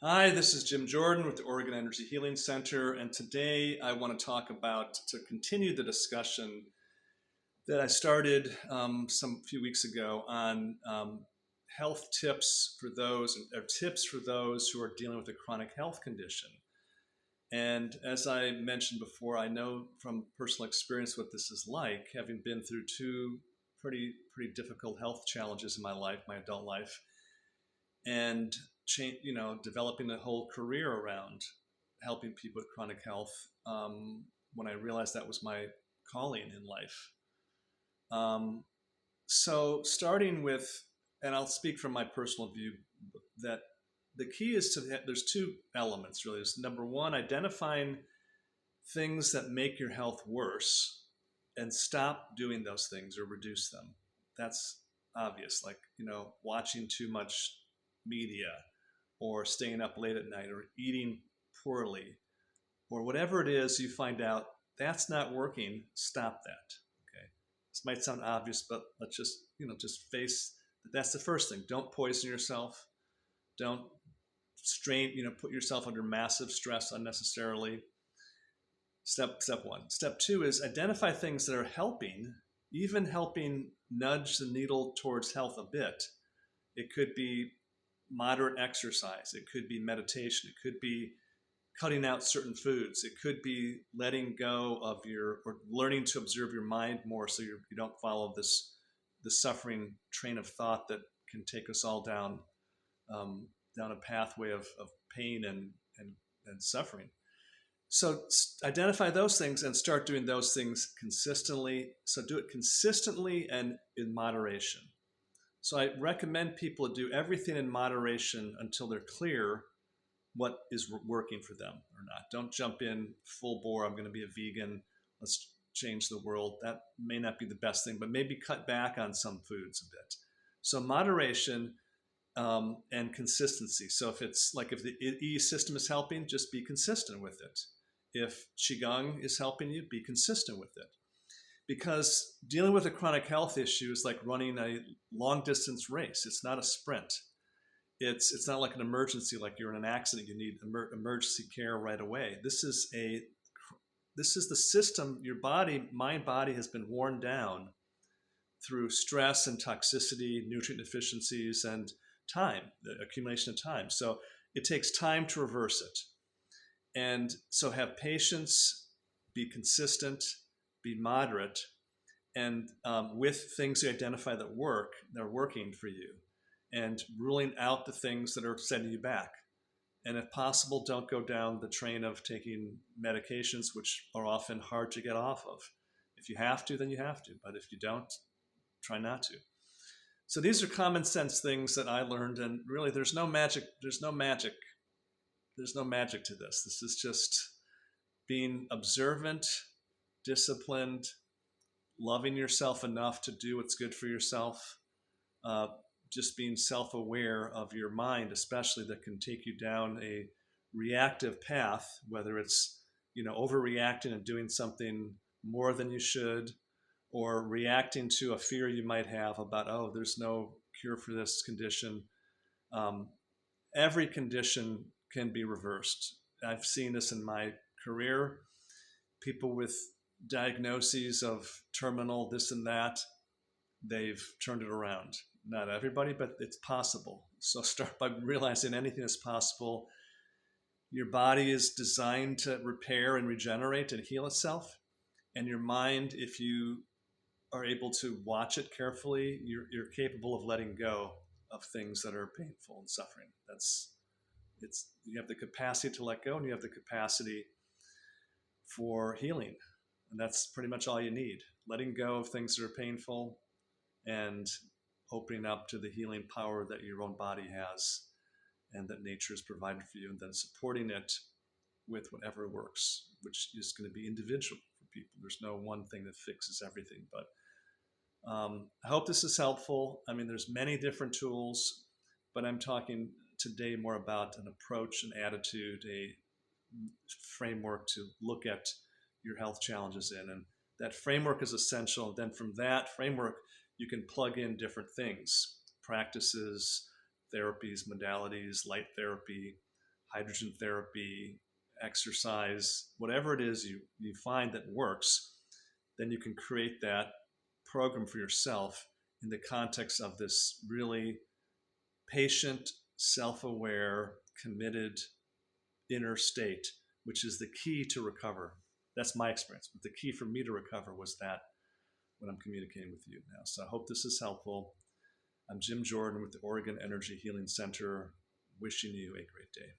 Hi, this is Jim Jordan with the Oregon Energy Healing Center, and today I want to talk about to continue the discussion that I started some few weeks ago on health tips for those, or tips for those who are dealing with a chronic health condition. And as I mentioned before, I know from personal experience what this is like, having been through two pretty difficult health challenges in my life, my adult life, and developing a whole career around helping people with chronic health. When I realized that was my calling in life. Um, so starting with, and I'll speak from my personal view, that the key is there's two elements really. There's number one, identifying things that make your health worse and stop doing those things or reduce them. That's obvious, like, watching too much media or staying up late at night or eating poorly or whatever it is you find out that's not working, stop that. Okay. This might sound obvious, but let's just face that that's the first thing. Don't poison yourself. Don't put yourself under massive stress unnecessarily. Step one. Step two is identify things that are helping, even helping nudge the needle towards health a bit. It could be moderate exercise. It could be meditation. It could be cutting out certain foods. It could be letting go of or learning to observe your mind more, so you don't follow the suffering train of thought that can take us all down a pathway of pain and suffering. So identify those things and start doing those things consistently. So do it consistently and in moderation. So I recommend people to do everything in moderation until they're clear what is working for them or not. Don't jump in full bore. I'm going to be a vegan. Let's change the world. That may not be the best thing, but maybe cut back on some foods a bit. So moderation and consistency. So if the E system is helping, just be consistent with it. If Qigong is helping you, be consistent with it. Because dealing with a chronic health issue is like running a long distance race. It's not a sprint. It's not like an emergency, like you're in an accident, you need emergency care right away. This is the system. Your body, mind body, has been worn down through stress and toxicity, nutrient deficiencies, and time, the accumulation of time. So it takes time to reverse it. And so have patience, be consistent, be moderate, and with things you identify that are working for you, and ruling out the things that are setting you back. And if possible, don't go down the train of taking medications, which are often hard to get off of. If you have to, then you have to. But if you don't, try not to. So these are common sense things that I learned, and really there's no magic. There's no magic to this. This is just being observant, disciplined, loving yourself enough to do what's good for yourself, just being self-aware of your mind, especially, that can take you down a reactive path, whether it's overreacting and doing something more than you should, or reacting to a fear you might have about, oh, there's no cure for this condition. Every condition can be reversed. I've seen this in my career. People with diagnoses of terminal this and that, they've turned it around. Not everybody, but it's possible. So start by realizing anything is possible. Your body is designed to repair and regenerate and heal itself. And your mind, if you are able to watch it carefully, you're capable of letting go of things that are painful and suffering. You have the capacity to let go, and you have the capacity for healing. And that's pretty much all you need. Letting go of things that are painful and opening up to the healing power that your own body has and that nature has provided for you, and then supporting it with whatever works, which is going to be individual for people. There's no one thing that fixes everything. But I hope this is helpful. I mean, there's many different tools, but I'm talking today more about an approach, an attitude, a framework to look at your health challenges in. And that framework is essential. And then from that framework, you can plug in different things, practices, therapies, modalities, light therapy, hydrogen therapy, exercise, whatever it is you find that works, then you can create that program for yourself in the context of this really patient, self-aware, committed inner state, which is the key to recover. That's my experience. But the key for me to recover was that when I'm communicating with you now. So I hope this is helpful. I'm Jim Jordan with the Oregon Energy Healing Center, wishing you a great day.